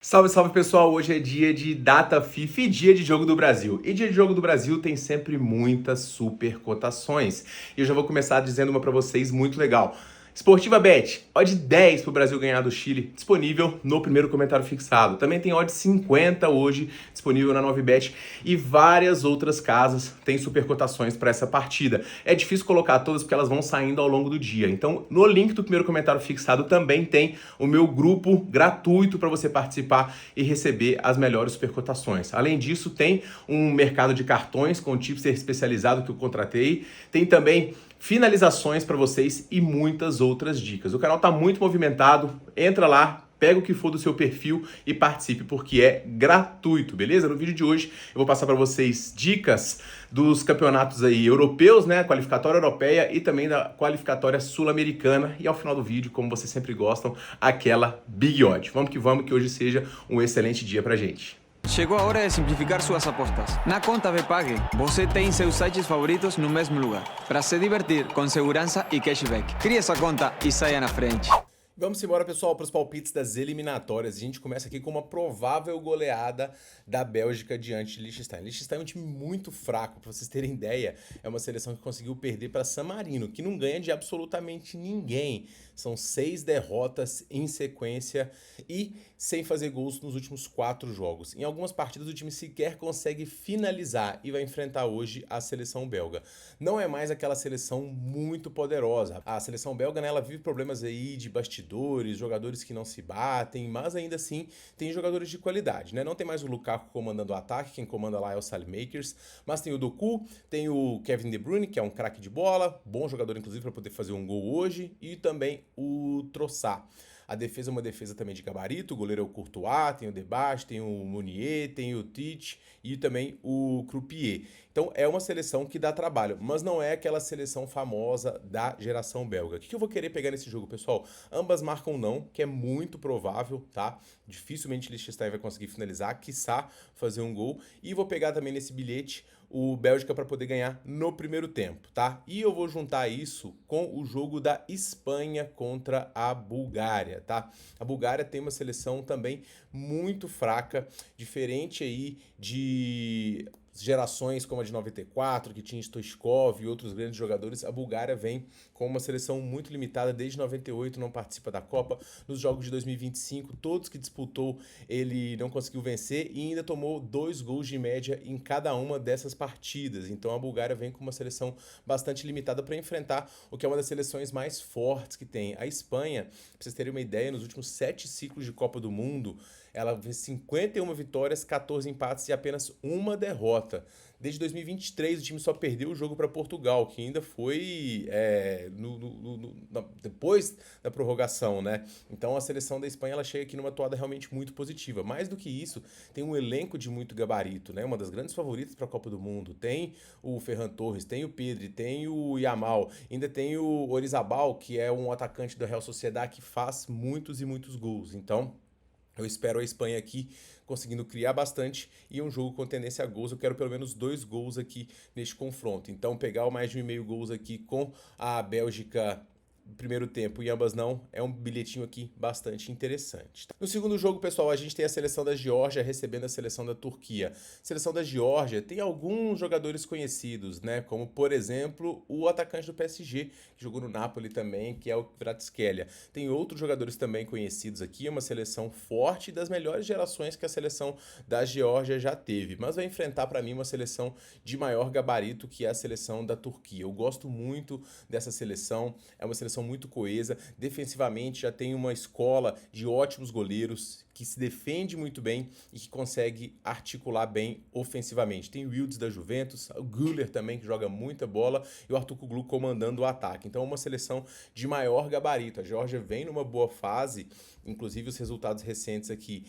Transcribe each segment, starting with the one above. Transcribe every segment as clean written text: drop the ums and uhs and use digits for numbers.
Salve, salve pessoal! Hoje é dia de data FIFA e dia de Jogo do Brasil. E dia de Jogo do Brasil tem sempre muitas super cotações. E eu já vou começar dizendo uma pra vocês muito legal. Sportiva Bet, odd 10 pro Brasil ganhar do Chile, disponível no primeiro comentário fixado. Também tem odd 50 hoje, disponível na 9Bet. E várias outras casas têm super cotações para essa partida. É difícil colocar todas porque elas vão saindo ao longo do dia. Então, no link do primeiro comentário fixado também tem o meu grupo gratuito para você participar e receber as melhores super cotações. Além disso, tem um mercado de cartões com um tipster especializado que eu contratei. Tem também finalizações para vocês e muitas outras dicas. O canal está muito movimentado, entra lá, pega o que for do seu perfil e participe, porque é gratuito, beleza? No vídeo de hoje eu vou passar para vocês dicas dos campeonatos aí europeus, né? Qualificatória europeia e também da qualificatória sul-americana. E ao final do vídeo, como vocês sempre gostam, aquela Big Odd. Vamos que hoje seja um excelente dia pra gente. Chegou a hora de simplificar suas apostas. Na conta Bpag, você tem seus sites favoritos no mesmo lugar, para se divertir com segurança e cashback. Crie essa conta e saia na frente. Vamos embora, pessoal, para os palpites das eliminatórias. A gente começa aqui com uma provável goleada da Bélgica diante de Liechtenstein. Liechtenstein é um time muito fraco, para vocês terem ideia. É uma seleção que conseguiu perder para San Marino, que não ganha de absolutamente ninguém. São 6 derrotas em sequência e sem fazer gols nos últimos 4 jogos. Em algumas partidas o time sequer consegue finalizar e vai enfrentar hoje a seleção belga. Não é mais aquela seleção muito poderosa. A seleção belga, né, ela vive problemas aí de bastidores, jogadores que não se batem, mas ainda assim tem jogadores de qualidade, né? Não tem mais o Lukaku comandando o ataque, quem comanda lá é o Saelemaekers, mas tem o Doku, tem o Kevin De Bruyne, que é um craque de bola, bom jogador inclusive para poder fazer um gol hoje, e também o Trossard. A defesa é uma defesa também de gabarito, o goleiro é o Courtois, tem o Debache, tem o Meunier, tem o Tite e também o Croupier. Então é uma seleção que dá trabalho, mas não é aquela seleção famosa da geração belga. O que eu vou querer pegar nesse jogo, pessoal? Ambas marcam não, que é muito provável, tá? Dificilmente Liechtenstein vai conseguir finalizar, quiçá fazer um gol. E vou pegar também nesse bilhete o Bélgica para poder ganhar no primeiro tempo, tá? E eu vou juntar isso com o jogo da Espanha contra a Bulgária, tá? A Bulgária tem uma seleção também muito fraca, diferente aí de gerações como a de 94, que tinha Stoichkov e outros grandes jogadores. A Bulgária vem com uma seleção muito limitada, desde 98 não participa da Copa. Nos jogos de 2025, todos que disputou, ele não conseguiu vencer e ainda tomou 2 gols de média em cada uma dessas partidas. Então a Bulgária vem com uma seleção bastante limitada para enfrentar o que é uma das seleções mais fortes que tem. A Espanha, para vocês terem uma ideia, nos últimos 7 ciclos de Copa do Mundo, ela fez 51 vitórias, 14 empates e apenas uma derrota. Desde 2023 o time só perdeu o jogo para Portugal, que ainda foi depois da prorrogação, né? Então a seleção da Espanha ela chega aqui numa toada realmente muito positiva. Mais do que isso, tem um elenco de muito gabarito, né? Uma das grandes favoritas para a Copa do Mundo. Tem o Ferran Torres, tem o Pedri, tem o Yamal, ainda tem o Orizabal, que é um atacante da Real Sociedad que faz muitos e muitos gols. Então eu espero a Espanha aqui conseguindo criar bastante e um jogo com tendência a gols. Eu quero pelo menos 2 gols aqui neste confronto. Então pegar o mais de 1,5 gols aqui com a Bélgica no primeiro tempo e ambas não, é um bilhetinho aqui bastante interessante. No segundo jogo, pessoal, a gente tem a seleção da Geórgia recebendo a seleção da Turquia. A seleção da Geórgia tem alguns jogadores conhecidos, né? Como, por exemplo, o atacante do PSG, que jogou no Napoli também, que é o Kvaratskhelia. Tem outros jogadores também conhecidos aqui, é uma seleção forte das melhores gerações que a seleção da Geórgia já teve. Mas vai enfrentar, para mim, uma seleção de maior gabarito, que é a seleção da Turquia. Eu gosto muito dessa seleção, é uma seleção muito coesa, defensivamente já tem uma escola de ótimos goleiros, que se defende muito bem e que consegue articular bem ofensivamente. Tem o Yildiz da Juventus, o Güler também, que joga muita bola, e o Arturkoglu comandando o ataque. Então é uma seleção de maior gabarito. A Geórgia vem numa boa fase, inclusive os resultados recentes aqui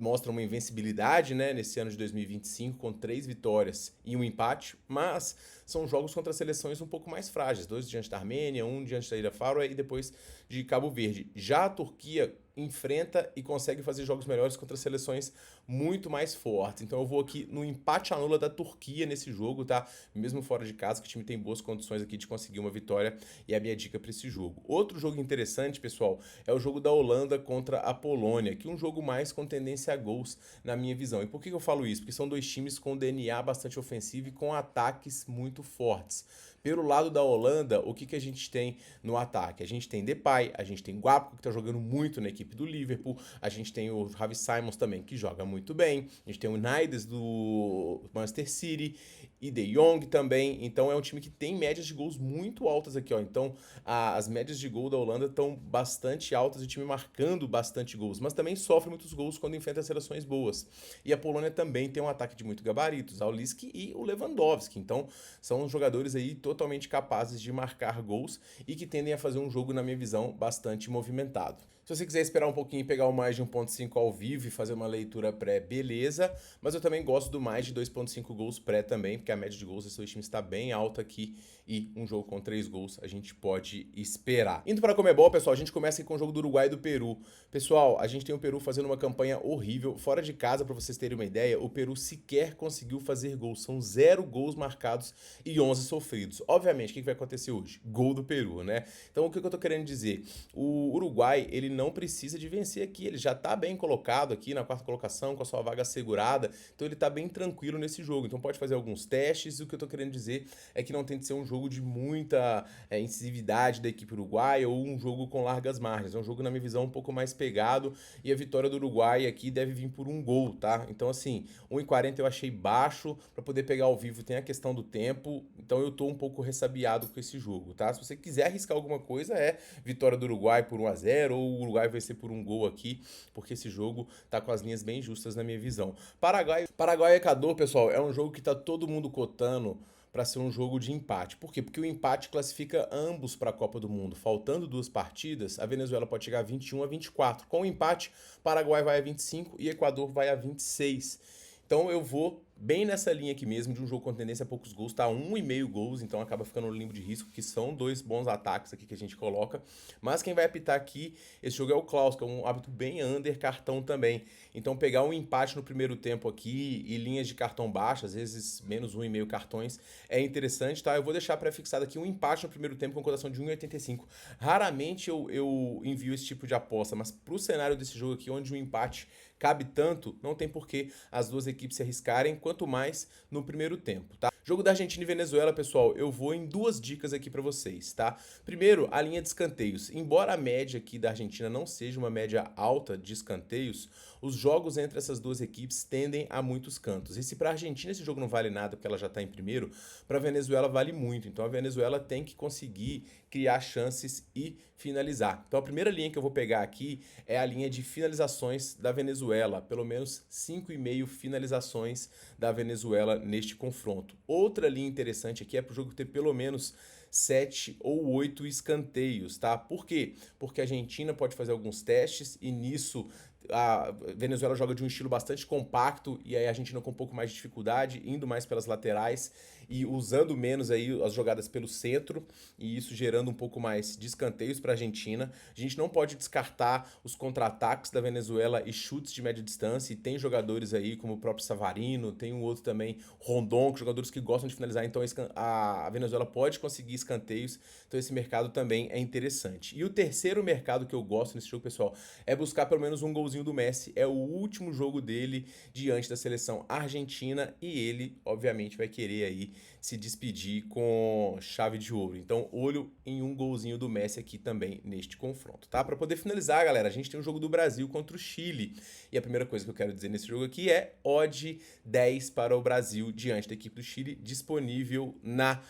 mostra uma invencibilidade, né, nesse ano de 2025, com 3 vitórias e um empate, mas são jogos contra seleções um pouco mais frágeis, 2 diante da Armênia, 1 diante da Ilha Faroe e depois de Cabo Verde. Já a Turquia enfrenta e consegue fazer jogos melhores contra seleções muito mais fortes. Então eu vou aqui no empate anula da Turquia nesse jogo, tá? Mesmo fora de casa, que o time tem boas condições aqui de conseguir uma vitória, e é a minha dica para esse jogo. Outro jogo interessante, pessoal, é o jogo da Holanda contra a Polônia, que é um jogo mais com tendência a gols, na minha visão. E por que eu falo isso? Porque são dois times com DNA bastante ofensivo e com ataques muito fortes. Pelo lado da Holanda, o que a gente tem no ataque? A gente tem Depay, a gente tem Gakpo, que tá jogando muito na equipe do Liverpool, a gente tem o Xavi Simons também, que joga muito bem, a gente tem o Naides do Manchester City e De Jong também, então é um time que tem médias de gols muito altas aqui, ó. Então as médias de gol da Holanda estão bastante altas, o time marcando bastante gols, mas também sofre muitos gols quando enfrenta seleções boas. E a Polônia também tem um ataque de muito gabaritos, o Oliski e o Lewandowski, então são jogadores aí totalmente capazes de marcar gols e que tendem a fazer um jogo, na minha visão, bastante movimentado. Se você quiser esperar um pouquinho e pegar o mais de 1.5 ao vivo e fazer uma leitura pré, beleza. Mas eu também gosto do mais de 2.5 gols pré também, porque a média de gols desse dois times está bem alta aqui e um jogo com 3 gols a gente pode esperar. Indo para a Conmebol, pessoal, a gente começa aqui com o jogo do Uruguai e do Peru. Pessoal, a gente tem o Peru fazendo uma campanha horrível. Fora de casa, para vocês terem uma ideia, o Peru sequer conseguiu fazer gols. São 0 gols marcados e 11 sofridos. Obviamente, o que vai acontecer hoje? Gol do Peru, né? Então, o que eu tô querendo dizer? O Uruguai, ele não precisa de vencer aqui. Ele já tá bem colocado aqui na quarta colocação, com a sua vaga assegurada. Então, ele tá bem tranquilo nesse jogo. Então, pode fazer alguns testes. E o que eu tô querendo dizer é que não tem de ser um jogo de muita incisividade da equipe uruguaia ou um jogo com largas margens. É um jogo, na minha visão, um pouco mais pegado. E a vitória do Uruguai aqui deve vir por um gol, tá? Então, assim, 1,40 eu achei baixo. Para poder pegar ao vivo tem a questão do tempo. Então, eu tô um pouco ressabiado com esse jogo, tá? Se você quiser arriscar alguma coisa, é vitória do Uruguai por 1-0 ou o Uruguai vai ser por um gol aqui, porque esse jogo tá com as linhas bem justas na minha visão. Paraguai e Equador, pessoal, é um jogo que tá todo mundo cotando para ser um jogo de empate. Por quê? Porque o empate classifica ambos para a Copa do Mundo. Faltando 2 partidas, a Venezuela pode chegar a 21 a 24. Com o empate, Paraguai vai a 25 e Equador vai a 26. Então eu vou bem nessa linha aqui mesmo, de um jogo com tendência a poucos gols, tá? 1,5 gols, então acaba ficando no limbo de risco, que são 2 bons ataques aqui que a gente coloca. Mas quem vai apitar aqui, esse jogo é o Klaus, que é um hábito bem under cartão também. Então pegar um empate no primeiro tempo aqui e linhas de cartão baixo, às vezes menos 1,5 cartões, é interessante, tá? Eu vou deixar pré-fixado aqui um empate no primeiro tempo com cotação de 1,85. Raramente eu envio esse tipo de aposta, mas pro cenário desse jogo aqui, onde o empate cabe tanto, não tem por que as duas equipes se arriscarem, quanto mais no primeiro tempo, tá? Jogo da Argentina e Venezuela, pessoal, eu vou em 2 dicas aqui para vocês, tá? Primeiro, a linha de escanteios. Embora a média aqui da Argentina não seja uma média alta de escanteios, os jogos entre essas duas equipes tendem a muitos cantos. E se para a Argentina esse jogo não vale nada porque ela já está em primeiro, para a Venezuela vale muito. Então a Venezuela tem que conseguir criar chances e finalizar. Então a primeira linha que eu vou pegar aqui é a linha de finalizações da Venezuela, pelo menos 5,5 finalizações da Venezuela neste confronto. Outra linha interessante aqui é para o jogo ter pelo menos 7 ou 8 escanteios, tá? Por quê? Porque a Argentina pode fazer alguns testes e nisso a Venezuela joga de um estilo bastante compacto e aí a Argentina com um pouco mais de dificuldade, indo mais pelas laterais e usando menos aí as jogadas pelo centro, e isso gerando um pouco mais de escanteios para a Argentina. A gente não pode descartar os contra-ataques da Venezuela e chutes de média distância, e tem jogadores aí como o próprio Savarino, tem um outro também, Rondon, jogadores que gostam de finalizar, então a Venezuela pode conseguir escanteios, então esse mercado também é interessante. E o terceiro mercado que eu gosto nesse jogo, pessoal, é buscar pelo menos um golzinho do Messi. É o último jogo dele diante da seleção argentina e ele, obviamente, vai querer aí se despedir com chave de ouro. Então, olho em um golzinho do Messi aqui também neste confronto, tá? Para poder finalizar, galera, a gente tem um jogo do Brasil contra o Chile. E a primeira coisa que eu quero dizer nesse jogo aqui é odd 10 para o Brasil diante da equipe do Chile, disponível na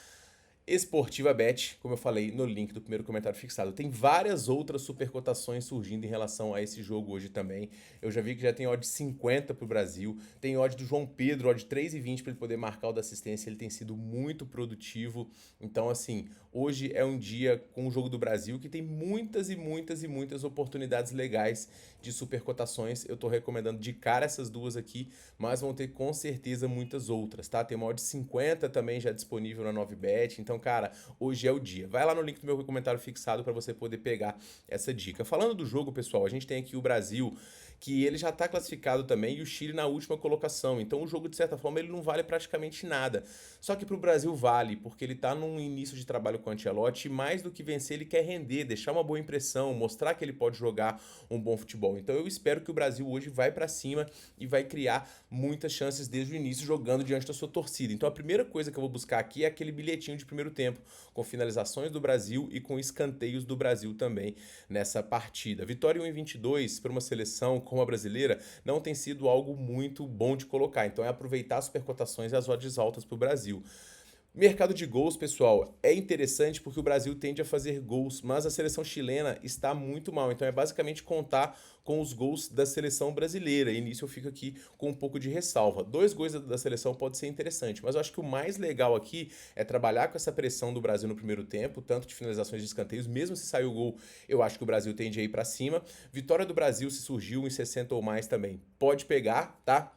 Esportiva Bet, como eu falei no link do primeiro comentário fixado. Tem várias outras supercotações surgindo em relação a esse jogo hoje também. Eu já vi que já tem odd 50 para o Brasil, tem odd do João Pedro, odd 3,20 para ele poder marcar o da assistência. Ele tem sido muito produtivo. Então, assim, hoje é um dia com o jogo do Brasil que tem muitas e muitas e muitas oportunidades legais de supercotações. Eu estou recomendando de cara essas duas aqui, mas vão ter com certeza muitas outras, tá? Tem uma odd 50 também já disponível na 9bet. Então, Então, cara, hoje é o dia. Vai lá no link do meu comentário fixado para você poder pegar essa dica. Falando do jogo, pessoal, a gente tem aqui o Brasil, que ele já está classificado também, e o Chile na última colocação. Então o jogo, de certa forma, ele não vale praticamente nada. Só que para o Brasil vale, porque ele está num início de trabalho com o Ancelotti, e mais do que vencer, ele quer render, deixar uma boa impressão, mostrar que ele pode jogar um bom futebol. Então eu espero que o Brasil hoje vai para cima e vai criar muitas chances desde o início, jogando diante da sua torcida. Então a primeira coisa que eu vou buscar aqui é aquele bilhetinho de primeiro tempo, com finalizações do Brasil e com escanteios do Brasil também nessa partida. Vitória 1-22 para uma seleção como a brasileira não tem sido algo muito bom de colocar. Então é aproveitar as supercotações e as odds altas para o Brasil. Mercado de gols, pessoal, é interessante porque o Brasil tende a fazer gols, mas a seleção chilena está muito mal. Então é basicamente contar com os gols da seleção brasileira. E nisso eu fico aqui com um pouco de ressalva. 2 gols da seleção pode ser interessante, mas eu acho que o mais legal aqui é trabalhar com essa pressão do Brasil no primeiro tempo, tanto de finalizações de escanteios, mesmo se sair o gol, eu acho que o Brasil tende a ir para cima. Vitória do Brasil, se surgiu em 60 ou mais também, pode pegar, tá?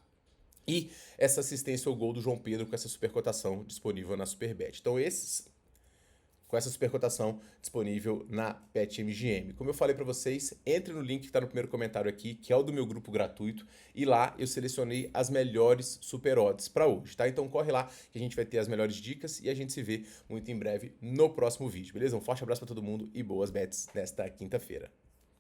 E essa assistência ao gol do João Pedro com essa supercotação disponível na Superbet. Então com essa supercotação disponível na BetMGM. Como eu falei para vocês, entre no link que está no primeiro comentário aqui, que é o do meu grupo gratuito, e lá eu selecionei as melhores super odds para hoje, tá? Então corre lá que a gente vai ter as melhores dicas e a gente se vê muito em breve no próximo vídeo, beleza? Um forte abraço para todo mundo e boas bets nesta quinta-feira.